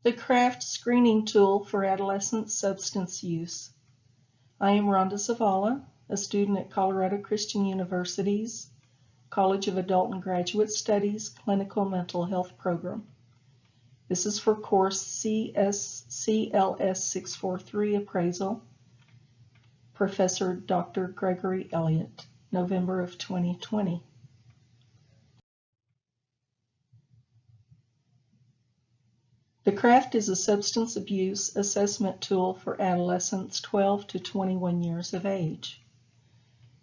The Crafft screening tool for adolescent substance use. I am Rhonda Zavala, a student at Colorado Christian University's College of Adult and Graduate Studies Clinical Mental Health Program. This is for course CLS 643 Appraisal, Professor Dr. Gregory Elliott, November of 2020. The Crafft is a substance abuse assessment tool for adolescents 12 to 21 years of age.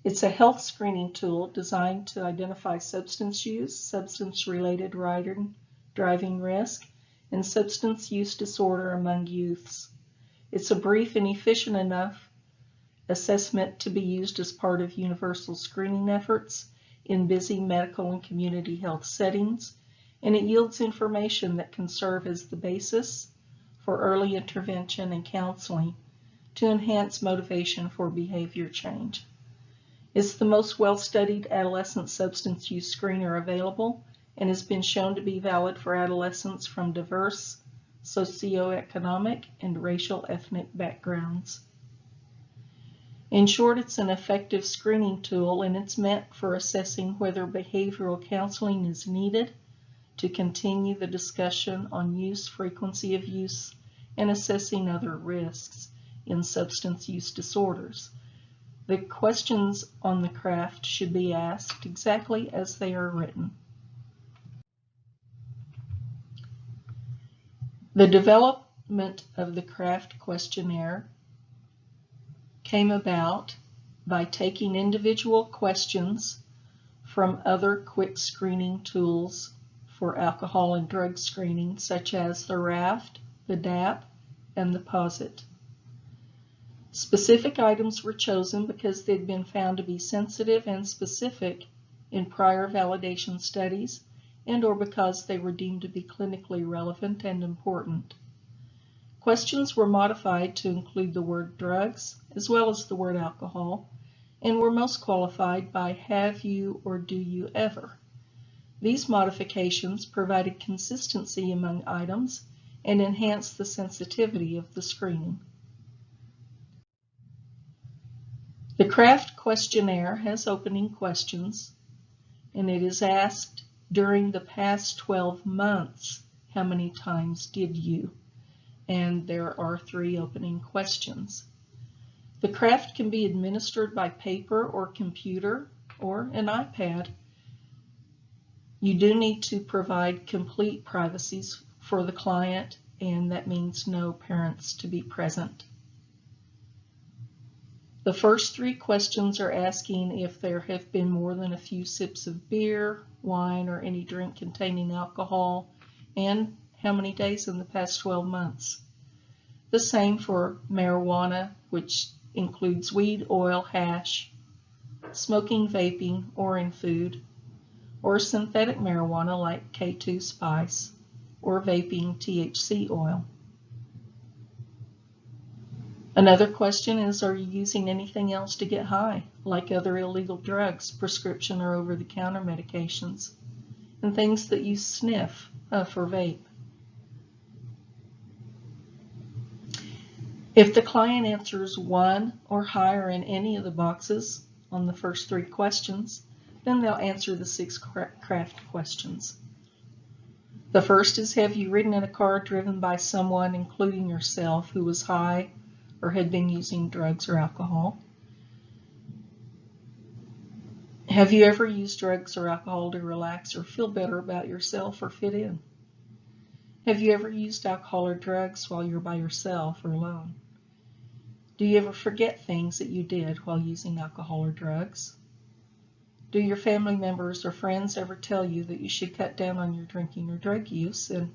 It's a health screening tool designed to identify substance use, substance-related driving risk, and substance use disorder among youths. It's a brief and efficient enough assessment to be used as part of universal screening efforts in busy medical and community health settings, and it yields information that can serve as the basis for early intervention and counseling to enhance motivation for behavior change. It's the most well-studied adolescent substance use screener available and has been shown to be valid for adolescents from diverse socioeconomic and racial ethnic backgrounds. In short, it's an effective screening tool, and it's meant for assessing whether behavioral counseling is needed to continue the discussion on use, frequency of use, and assessing other risks in substance use disorders. The questions on the Crafft should be asked exactly as they are written. The development of the Crafft questionnaire came about by taking individual questions from other quick screening tools for alcohol and drug screening, such as the RAFT, the DAP, and the POSIT. Specific items were chosen because they'd been found to be sensitive and specific in prior validation studies, and/or because they were deemed to be clinically relevant and important. Questions were modified to include the word drugs as well as the word alcohol, and were most qualified by have you or do you ever. These modifications provided consistency among items and enhanced the sensitivity of the screening. The Crafft questionnaire has opening questions, and it is asked during the past 12 months, how many times did you? And there are 3 opening questions. The Crafft can be administered by paper or computer or an iPad. You do need to provide complete privacy for the client, and that means no parents to be present. The first 3 questions are asking if there have been more than a few sips of beer, wine, or any drink containing alcohol, and how many days in the past 12 months. The same for marijuana, which includes weed, oil, hash, smoking, vaping, or in food, or synthetic marijuana like K2 spice, or vaping THC oil. Another question is, are you using anything else to get high, like other illegal drugs, prescription or over-the-counter medications, and things that you sniff for vape? If the client answers 1 or higher in any of the boxes on the first 3 questions, then they'll answer the 6 Crafft questions. The first is, have you ridden in a car driven by someone, including yourself, who was high or had been using drugs or alcohol? Have you ever used drugs or alcohol to relax or feel better about yourself or fit in? Have you ever used alcohol or drugs while you're by yourself or alone? Do you ever forget things that you did while using alcohol or drugs? Do your family members or friends ever tell you that you should cut down on your drinking or drug use? And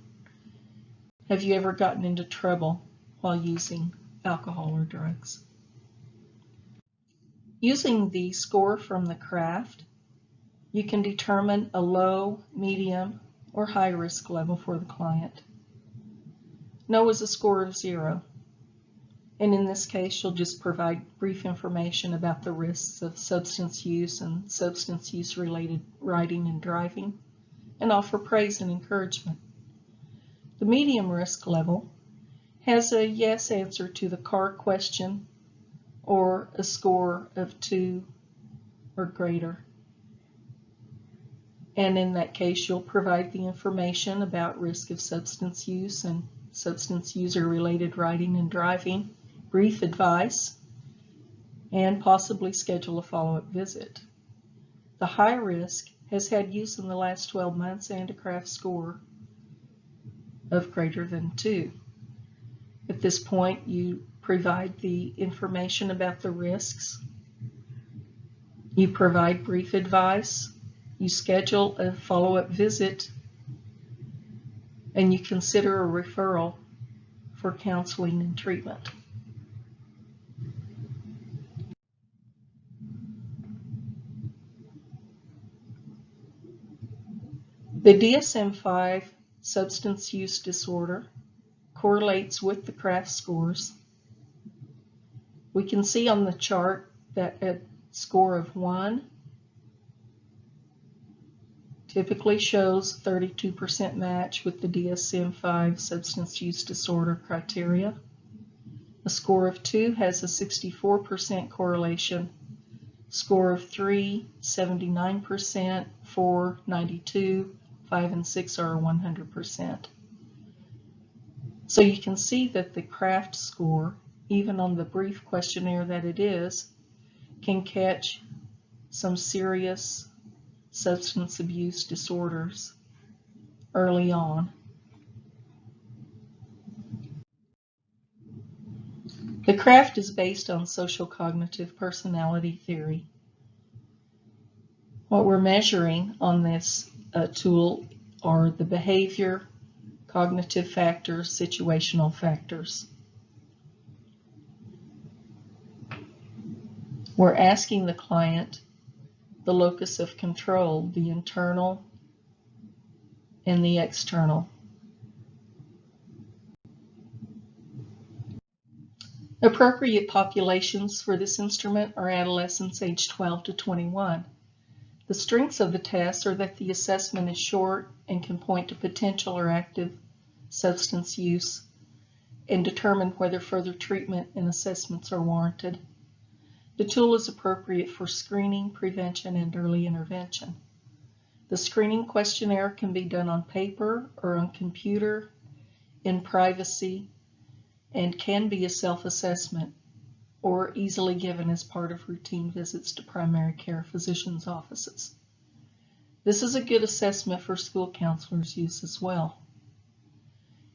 have you ever gotten into trouble while using alcohol or drugs? Using the score from the Crafft, you can determine a low, medium, or high risk level for the client. No is a score of 0. And in this case, you'll just provide brief information about the risks of substance use and substance use related riding and driving, and offer praise and encouragement. The medium risk level has a yes answer to the CAR question or a score of 2 or greater. And in that case, you'll provide the information about risk of substance use and substance user-related riding and driving, brief advice, and possibly schedule a follow-up visit. The high risk has had use in the last 12 months and a Crafft score of greater than 2. At this point, you provide the information about the risks, you provide brief advice, you schedule a follow-up visit, and you consider a referral for counseling and treatment. The DSM-5 substance use disorder correlates with the Crafft scores. We can see on the chart that a score of 1 typically shows 32% match with the DSM-5 substance use disorder criteria. A score of 2 has a 64% correlation. Score of 3, 79%, 4, 92, 5 and 6 are 100%. So you can see that the Crafft score, even on the brief questionnaire that it is, can catch some serious substance abuse disorders early on. The Crafft is based on social cognitive personality theory. What we're measuring on this tool are the behavior, cognitive factors, situational factors. We're asking the client the locus of control, the internal and the external. Appropriate populations for this instrument are adolescents aged 12 to 21. The strengths of the test are that the assessment is short and can point to potential or active substance use and determine whether further treatment and assessments are warranted. The tool is appropriate for screening, prevention, and early intervention. The screening questionnaire can be done on paper or on computer in privacy and can be a self-assessment or easily given as part of routine visits to primary care physicians' offices. This is a good assessment for school counselors' use as well.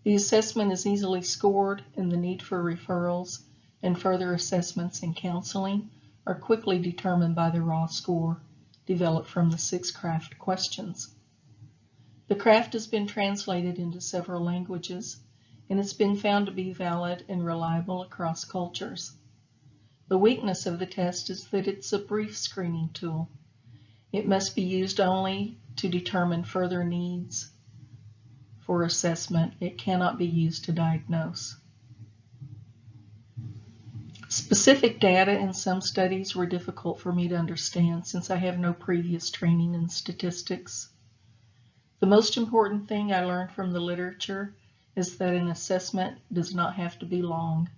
The assessment is easily scored, and the need for referrals and further assessments and counseling are quickly determined by the raw score developed from the 6 Crafft questions. The Crafft has been translated into several languages, and it's been found to be valid and reliable across cultures. The weakness of the test is that it's a brief screening tool. It must be used only to determine further needs for assessment. It cannot be used to diagnose. Specific data in some studies were difficult for me to understand since I have no previous training in statistics. The most important thing I learned from the literature is that an assessment does not have to be long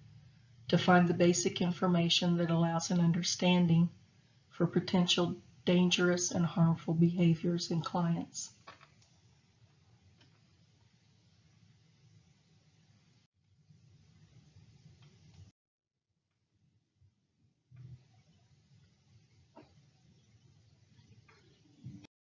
to find the basic information that allows an understanding for potential dangerous and harmful behaviors in clients.